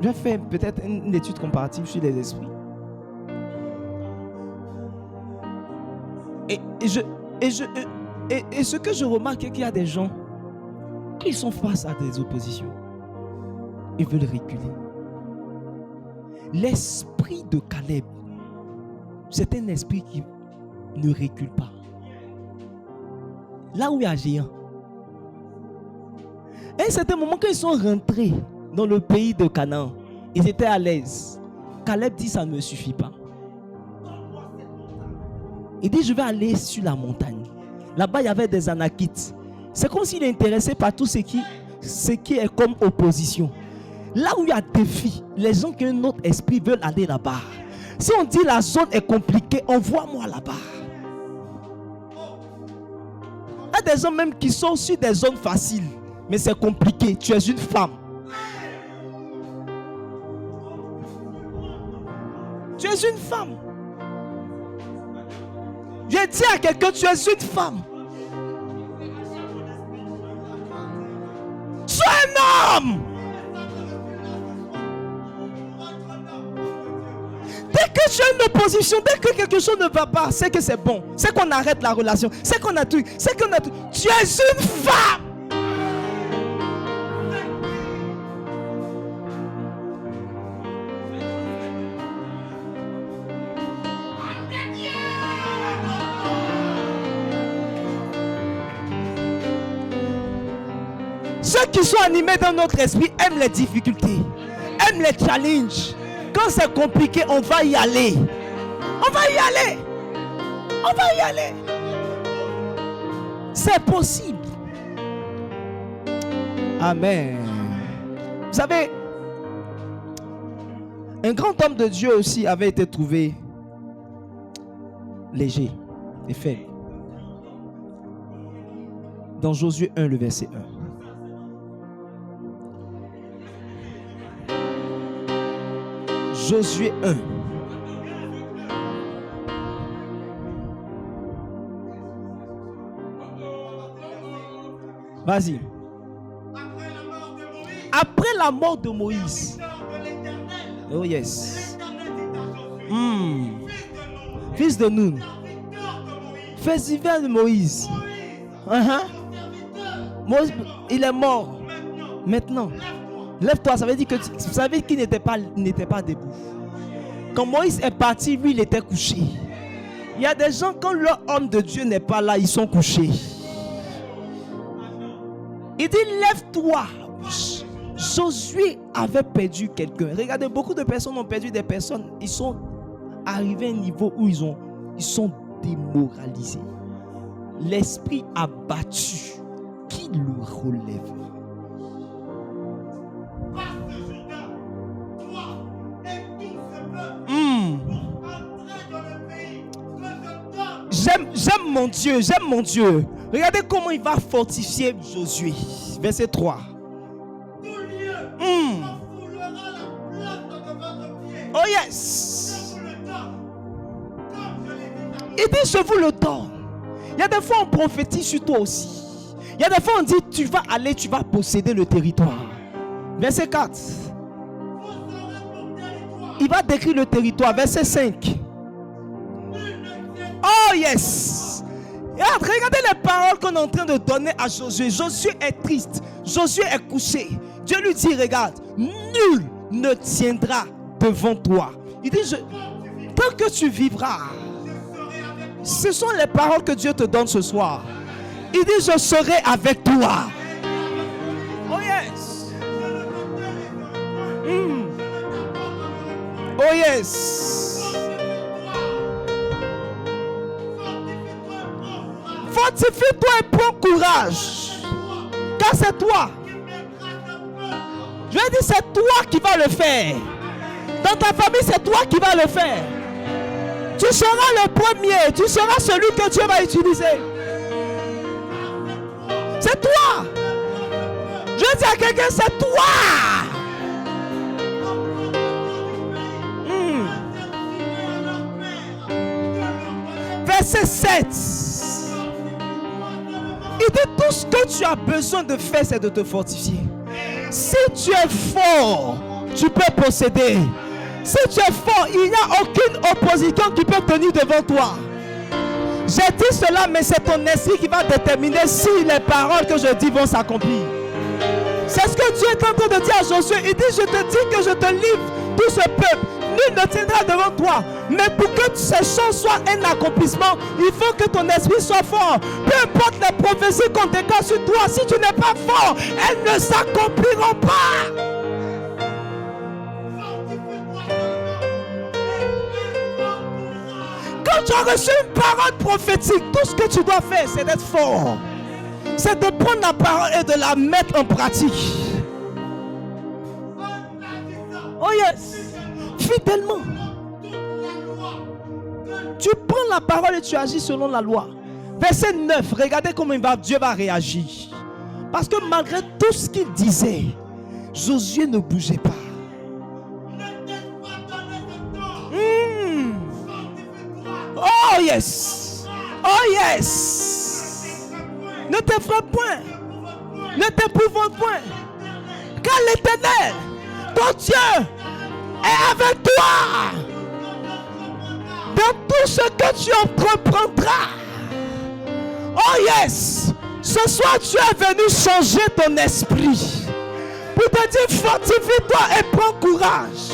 je vais faire peut-être une étude comparative sur les esprits. Et ce que je remarque, c'est qu'il y a des gens qui sont face à des oppositions. Ils veulent reculer. L'esprit de Caleb, c'est un esprit qui ne recule pas. Là où il y a un géant. Et c'est un moment quand ils sont rentrés dans le pays de Canaan, ils étaient à l'aise. Caleb dit ça ne me suffit pas. Il dit je vais aller sur la montagne. Là-bas il y avait des Anakites. C'est comme s'il est intéressé par tout ce qui est comme opposition. Là où il y a défi, les gens qui ont un autre esprit veulent aller là-bas. Si on dit la zone est compliquée, envoie-moi là-bas. Il y a des hommes même qui sont sur des zones faciles. Mais c'est compliqué. Tu es une femme. Tu es une femme. Je dis à quelqu'un, tu es une femme. Sois un homme. Dès que tu as une opposition, dès que quelque chose ne va pas, c'est que c'est bon. C'est qu'on arrête la relation. C'est qu'on a tout. C'est qu'on a tout. Tu es une femme. qui sont animés dans notre esprit aiment les difficultés, aiment les challenges. Quand c'est compliqué, on va y aller. On va y aller. On va y aller. C'est possible. Amen. Vous savez, un grand homme de Dieu aussi avait été trouvé léger et faible. Dans Josué 1, le verset 1. Josué 1. Vas-y. Après la mort de Moïse. Oh yes. Fils de Nun. Fils de Moïse. Moïse, il est mort. Maintenant. Lève-toi, ça veut dire que vous savez qu'il n'était pas debout. Quand Moïse est parti, lui, il était couché. Il y a des gens, quand leur homme de Dieu n'est pas là, ils sont couchés. Il dit, lève-toi. Josué avait perdu quelqu'un. Regardez, beaucoup de personnes ont perdu des personnes. Ils sont arrivés à un niveau où ils sont démoralisés. L'esprit abattu. Qui le relève? J'aime mon Dieu, j'aime mon Dieu. Regardez comment il va fortifier Josué. Verset 3. Oh yes. Il dit, je vous le donne. Il y a des fois on prophétise sur toi aussi. Il y a des fois on dit, tu vas aller, tu vas posséder le territoire. Verset 4. Il va décrire le territoire. Verset 5. Oh yes. Regardez les paroles qu'on est en train de donner à Josué. Josué est triste. Josué est couché. Dieu lui dit, regarde, nul ne tiendra devant toi. Il dit, tant que tu vivras. Ce sont les paroles que Dieu te donne ce soir. Il dit, je serai avec toi. Oh yes. Oh yes. Fortifie-toi et prends courage. Car c'est toi. Je dis, c'est toi qui vas le faire. Dans ta famille, c'est toi qui vas le faire. Tu seras le premier. Tu seras celui que Dieu va utiliser. C'est toi. Je dis à quelqu'un, c'est toi. Verset 7. Il dit, tout ce que tu as besoin de faire, c'est de te fortifier. Si tu es fort, tu peux posséder. Si tu es fort, il n'y a aucune opposition qui peut tenir devant toi. J'ai dit cela, mais c'est ton esprit qui va déterminer si les paroles que je dis vont s'accomplir. C'est ce que Dieu est en train de dire à Josué. Il dit, je te dis que je te livre tout ce peuple. Nul ne tiendra devant toi. Mais pour que ces choses soient un accomplissement, il faut que ton esprit soit fort. Peu importe les prophéties qu'on déclare sur toi, si tu n'es pas fort, elles ne s'accompliront pas. Quand tu as reçu une parole prophétique, tout ce que tu dois faire, c'est d'être fort. C'est de prendre la parole et de la mettre en pratique. Oh yes. Fidèlement. Tu prends la parole et tu agis selon la loi. Verset 9. Regardez comment Dieu va réagir. Parce que malgré tout ce qu'il disait, Josué ne bougeait pas. Oh yes. Oh yes. Ne t'effraie point. Ne t'épouvante point. Car l'Éternel, ton Dieu, est avec toi. Dans tout ce que tu entreprendras. Oh yes. Ce soir tu es venu changer ton esprit. Pour te dire, fortifie-toi et prends courage.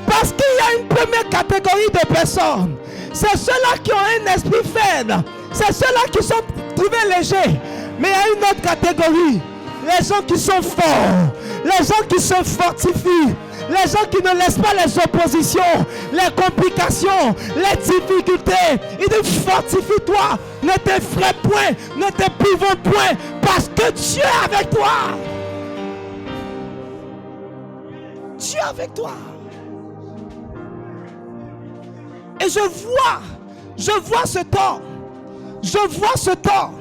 Parce qu'il y a une première catégorie de personnes. C'est ceux-là qui ont un esprit faible. C'est ceux-là qui sont trouvés légers. Mais il y a une autre catégorie. les gens qui sont forts, les gens qui se fortifient, les gens qui ne laissent pas les oppositions, les complications, les difficultés. Il dit fortifie-toi, ne t'effraie point, ne t'épouvante point, parce que Dieu est avec toi. Dieu est avec toi. Et je vois ce temps. Je vois ce temps.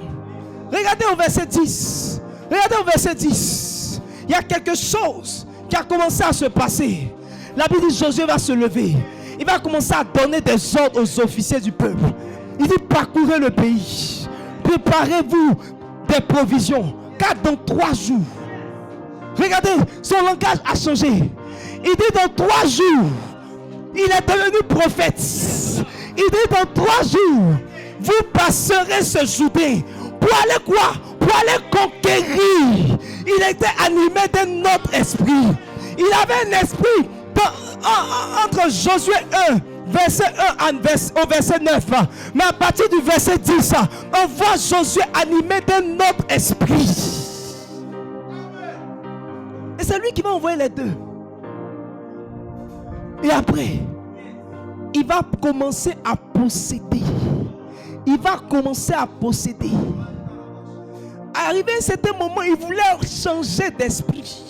Regardez au verset 10. Regardez au verset 10. Il y a quelque chose qui a commencé à se passer. La Bible dit Josué va se lever. Il va commencer à donner des ordres aux officiers du peuple. Il dit parcourez le pays. Préparez-vous des provisions. Car dans 3 jours. Regardez, son langage a changé. Il dit dans 3 jours. Il est devenu prophète. Il dit dans 3 jours. Vous passerez ce Jourdain. Pour aller quoi? Pour aller conquérir. Il était animé d'un autre esprit. Il avait un esprit entre Josué 1, verset 1 au verset 9. Mais à partir du verset 10, on voit Josué animé d'un autre esprit. Et c'est lui qui va envoyer les deux. Et après, il va commencer à posséder. Il va commencer à posséder. Arrivé à un certain moment, il voulait changer d'esprit.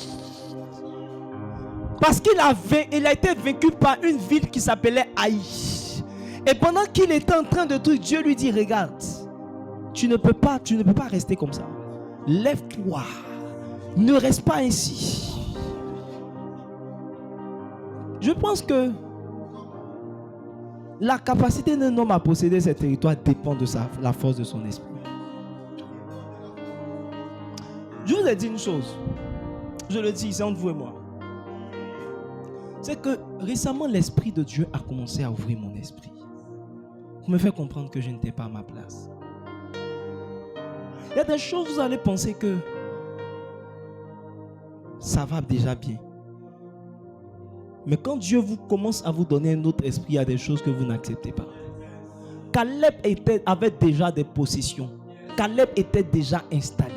Parce qu'il a été vaincu par une ville qui s'appelait Haï. Et pendant qu'il était en train de tout, Dieu lui dit, regarde, tu ne peux pas rester comme ça. Lève-toi. Ne reste pas ainsi. Je pense que la capacité d'un homme à posséder ce territoire dépend de la force de son esprit. Je vous ai dit une chose. Je le dis ici entre vous et moi. C'est que récemment, l'Esprit de Dieu a commencé à ouvrir mon esprit. Pour me faire comprendre que je n'étais pas à ma place. Il y a des choses, vous allez penser que ça va déjà bien. Mais quand Dieu commence à vous donner un autre esprit, il y a des choses que vous n'acceptez pas. Caleb avait déjà des possessions. Caleb était déjà installé.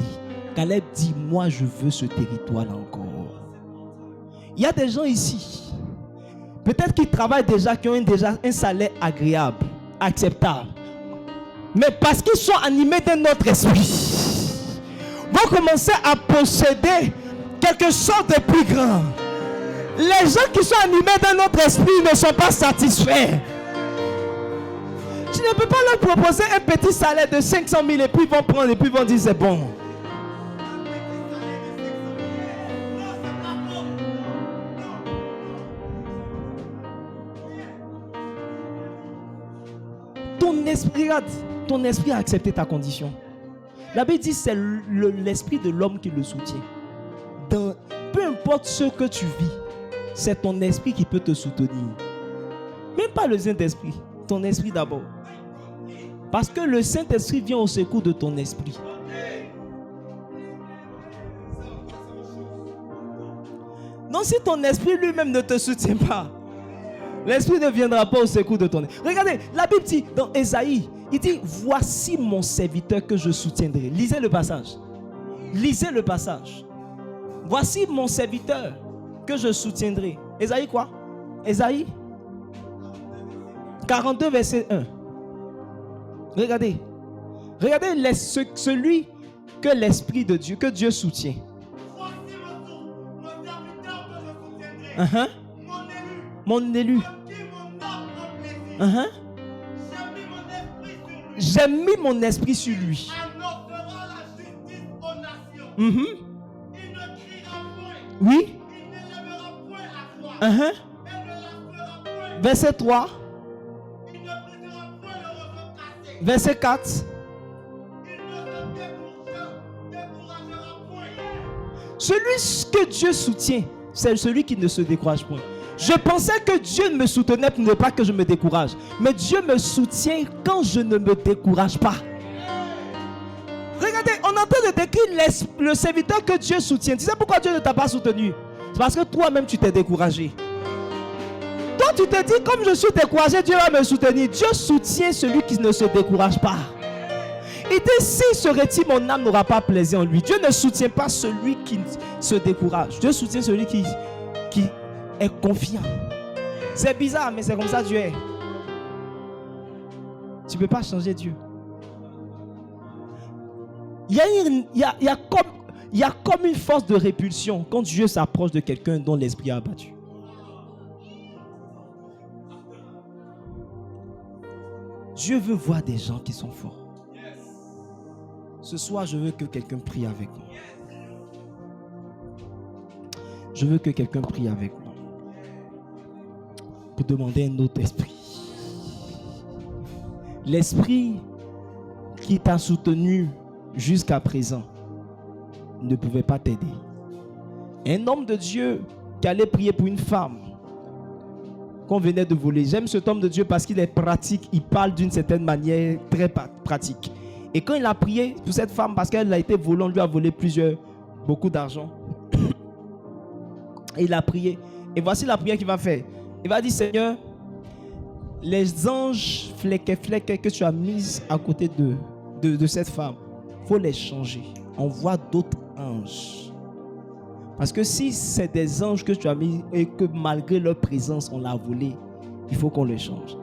Caleb dit, moi je veux ce territoire-là encore. Il y a des gens ici, peut-être qu'ils travaillent déjà, qui ont déjà un salaire agréable, acceptable. Mais parce qu'ils sont animés d'un autre esprit, vont commencer à posséder quelque chose de plus grand. Les gens qui sont animés d'un autre esprit ne sont pas satisfaits. Tu ne peux pas leur proposer un petit salaire de 500 000 et puis ils vont prendre et puis ils vont dire c'est bon. Ton esprit a accepté ta condition. La Bible dit c'est l'esprit de l'homme qui le soutient. Peu importe ce que tu vis, c'est ton esprit qui peut te soutenir. Même pas le Saint-Esprit, ton esprit d'abord. Parce que le Saint-Esprit vient au secours de ton esprit. Donc si ton esprit lui-même ne te soutient pas, l'esprit ne viendra pas au secours de ton esprit. Regardez, la Bible dit dans Ésaïe, il dit, voici mon serviteur que je soutiendrai. Lisez le passage. Lisez le passage. Voici mon serviteur que je soutiendrai. Ésaïe quoi? Ésaïe 42 verset 1. Regardez. Regardez celui que l'Esprit de Dieu, que Dieu soutient. Voici mon serviteur que je soutiendrai. Mon élu. J'ai mis mon esprit sur lui. Annoncera la justice aux nations. Il ne criera point. Oui. Il ne lèvera point la voix. Elle ne la fera point. Verset 3. Il ne brisera point le roseau cassé. Verset 4. Il ne se découragera point. Celui que Dieu soutient, c'est celui qui ne se décourage point. Je pensais que Dieu me soutenait pour ne pas que je me décourage. Mais Dieu me soutient quand je ne me décourage pas. Regardez, on est en train de décrire le serviteur que Dieu soutient. Tu sais pourquoi Dieu ne t'a pas soutenu? C'est parce que toi-même tu t'es découragé. Toi tu te dis, comme je suis découragé, Dieu va me soutenir. Dieu soutient celui qui ne se décourage pas. Il dit, si serait-il mon âme n'aura pas plaisir en lui. Dieu ne soutient pas celui qui se décourage. Dieu soutient celui qui est confiant. C'est bizarre, mais c'est comme ça Dieu est. Tu ne peux pas changer Dieu. Il y a comme une force de répulsion quand Dieu s'approche de quelqu'un dont l'esprit a abattu. Dieu veut voir des gens qui sont forts. Ce soir, je veux que quelqu'un prie avec moi. Je veux que quelqu'un prie avec moi. Pour demander un autre esprit. L'esprit qui t'a soutenu jusqu'à présent ne pouvait pas t'aider. Un homme de Dieu qui allait prier pour une femme qu'on venait de voler. J'aime cet homme de Dieu parce qu'il est pratique. Il parle d'une certaine manière très pratique. Et quand il a prié pour cette femme, parce qu'elle a été volée, on lui a volé beaucoup d'argent. Et il a prié. Et voici la prière qu'il va faire. Il va dire, Seigneur, les anges flequets que tu as mis à côté de cette femme, il faut les changer. Envoie d'autres anges. Parce que si c'est des anges que tu as mis et que malgré leur présence, on l'a volé, il faut qu'on les change.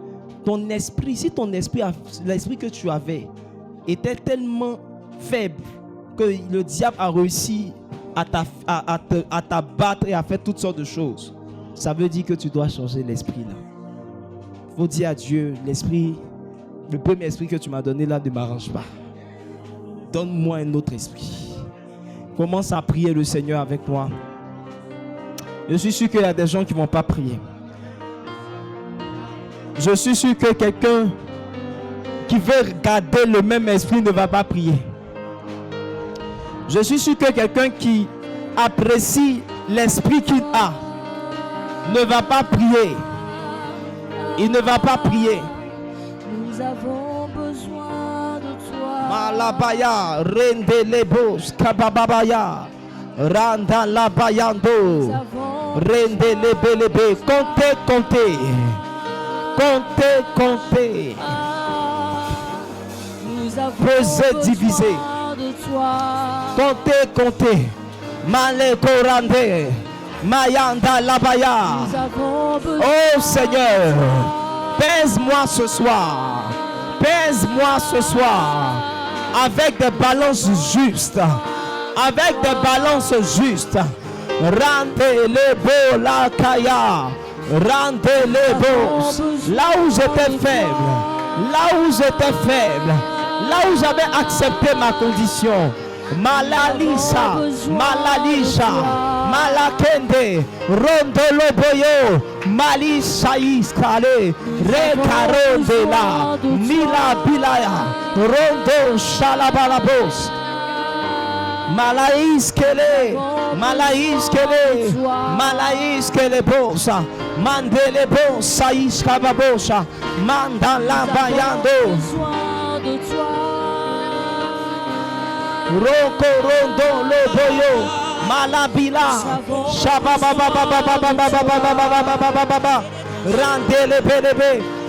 Ton esprit, si ton esprit, l'esprit que tu avais, était tellement faible que le diable a réussi à t'abattre et à faire toutes sortes de choses, ça veut dire que tu dois changer l'esprit là. Il faut dire à Dieu, l'esprit, le premier esprit que tu m'as donné là ne m'arrange pas. Donne-moi un autre esprit. Commence à prier le Seigneur avec moi. Je suis sûr qu'il y a des gens qui ne vont pas prier. Je suis sûr que quelqu'un qui veut garder le même esprit ne va pas prier. Je suis sûr que quelqu'un qui apprécie l'esprit qu'il a ne va pas prier. Il ne va pas prier. Nous avons besoin de toi. Malabaya, rende lebos, kabababaya, randa labayando, rende lebelebe, comptez. Nous avons pesez, divisez. besoin de toi. Comptez. Maleko rande, mayanda labaya. Nous avons besoin Oh Seigneur, pèse-moi ce soir. Pèse-moi ce soir. Avec des balances justes. Avec des balances justes. Rendez-les beaux la kaya. Rendez-les beaux. Là où j'étais faible. Là où j'avais accepté ma condition. Malalisha, Malakende, Rondolo Boyo, Malisha Iskale, Rekarondela, Mila Bilaya, Rondo Shalabalabos, Malaïskele Bosa, Mandele Bosa Iskababosa, Mandala Bayando. Roko rondo lo boyo malabila shabababababababababababababababa rendez le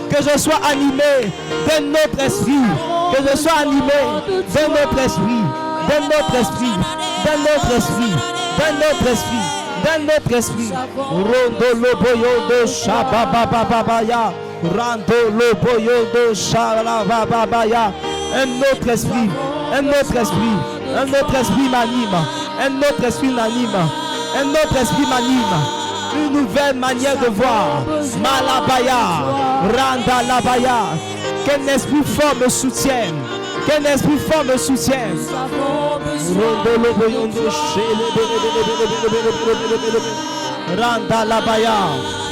que je sois animé de notre esprit, que je sois animé de notre esprit, de notre esprit, de notre esprit, de notre esprit, de notre esprit. Rondo lo boyo de shabababababaya, rando lo boyo de shababababaya. Un autre esprit, un autre esprit, un autre esprit m'anime, un autre esprit m'anime, un autre esprit m'anime, une nouvelle manière de voir. Malabaya, Randa Labaya, qu'un esprit fort me soutienne, qu'un esprit fort me soutienne. Randa Labaya,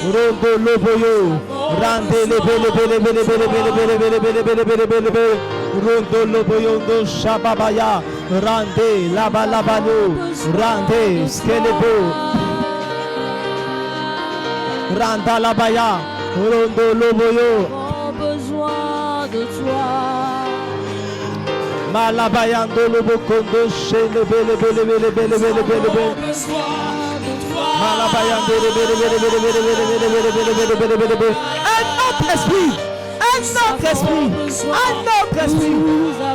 Rondo Loboyo, Rande le Rondo Loboyondo Shababaya, Rande Labalabano, Rande Skelebo, Randa Labaya, Rondo Loboyo, besoin de toi. Malabayando Lobokondo, Shelebe, un autre esprit, un autre esprit. Un autre esprit.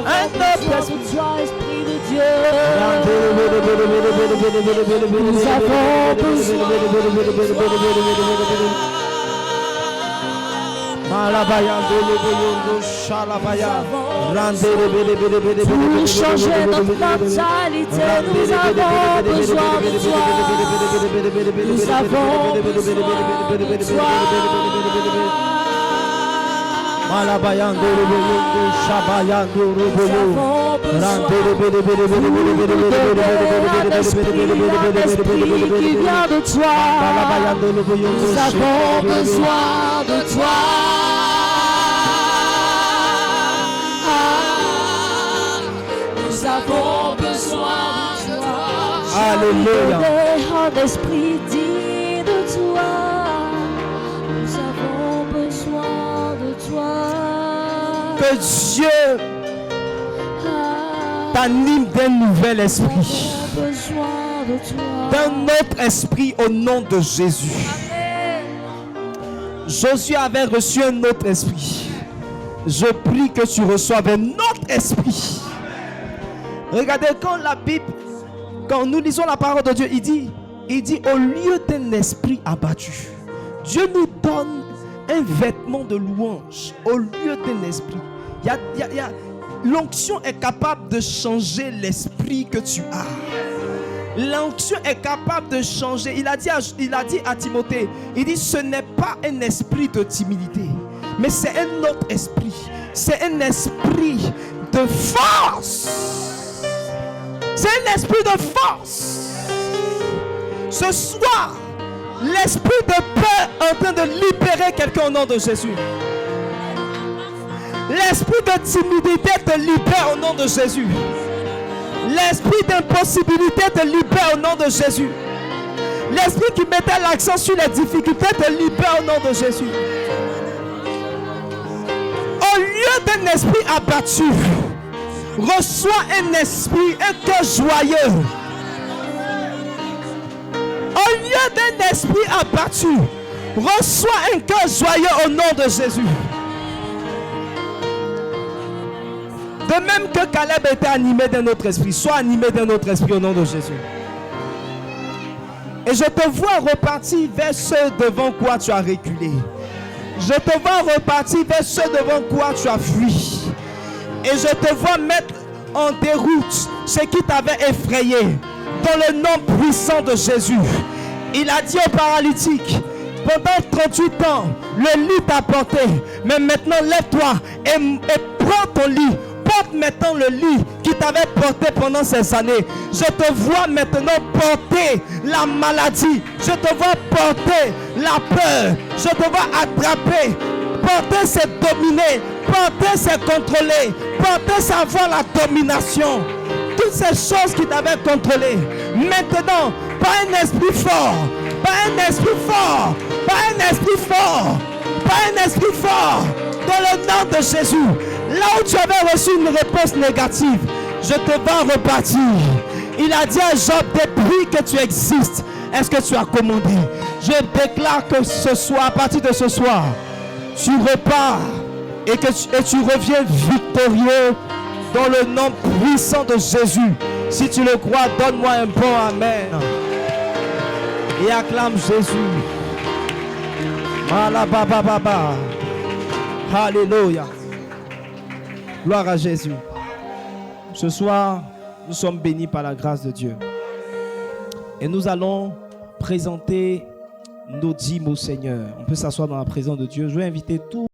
Un autre esprit. Esprit de Dieu. Nous avons besoin de toi. Pour changer notre mentalité, nous avons besoin de toi. Nous avons besoin de toi. Malabayando Ruboyundo Shabayando Ruboyo qui vient de toi. Nous avons besoin de toi. Nous avons besoin de toi. Alléluia. Un esprit digne de toi. Nous avons besoin de toi. Que Dieu t'anime d'un nouvel esprit, d'un autre esprit au nom de Jésus. Josué avait reçu un autre esprit. Je prie que tu reçoives un autre esprit. Regardez, quand nous lisons la parole de Dieu, il dit au lieu d'un esprit abattu, Dieu nous donne un vêtement de louange au lieu d'un esprit. L'onction est capable de changer l'esprit que tu as. L'onction est capable de changer. Il a dit à Timothée, il dit ce n'est pas un esprit de timidité, mais c'est un autre esprit. C'est un esprit de force. C'est un esprit de force. Ce soir, l'esprit de peur est en train de libérer quelqu'un au nom de Jésus. L'esprit de timidité te libère au nom de Jésus. L'esprit d'impossibilité te libère au nom de Jésus. L'esprit qui mettait l'accent sur les difficultés te libère au nom de Jésus. Au lieu d'un esprit abattu, reçois un esprit, un cœur joyeux. Au lieu d'un esprit abattu, reçois un cœur joyeux au nom de Jésus. De même que Caleb était animé d'un autre esprit, sois animé d'un autre esprit au nom de Jésus. Et je te vois repartir vers ceux devant quoi tu as reculé. Je te vois repartir vers ceux devant quoi tu as fui. Et je te vois mettre en déroute ce qui t'avait effrayé. Dans le nom puissant de Jésus. Il a dit au paralytique, pendant 38 ans, le lit t'a porté. Mais maintenant, lève-toi et prends ton lit. Porte maintenant le lit qui t'avait porté pendant ces années. Je te vois maintenant porter la maladie. Je te vois porter la peur. Je te vois attraper. Porter, c'est dominer. Porter, c'est contrôler. Porter, c'est avoir la domination. Toutes ces choses qui t'avaient contrôlé. Maintenant, pas un esprit fort. Pas un esprit fort. Pas un esprit fort. Pas un esprit fort. Dans le nom de Jésus. Là où tu avais reçu une réponse négative, je te vois repartir. Il a dit à Job, depuis que tu existes, est-ce que tu as commandé? Je déclare que ce soir, à partir de ce soir, tu repars et tu reviens victorieux dans le nom puissant de Jésus. Si tu le crois, donne-moi un bon amen. Et acclame Jésus. Alléluia. Gloire à Jésus. Ce soir, nous sommes bénis par la grâce de Dieu. Et nous allons présenter nos dîmes au Seigneur. On peut s'asseoir dans la présence de Dieu. Je vais inviter tous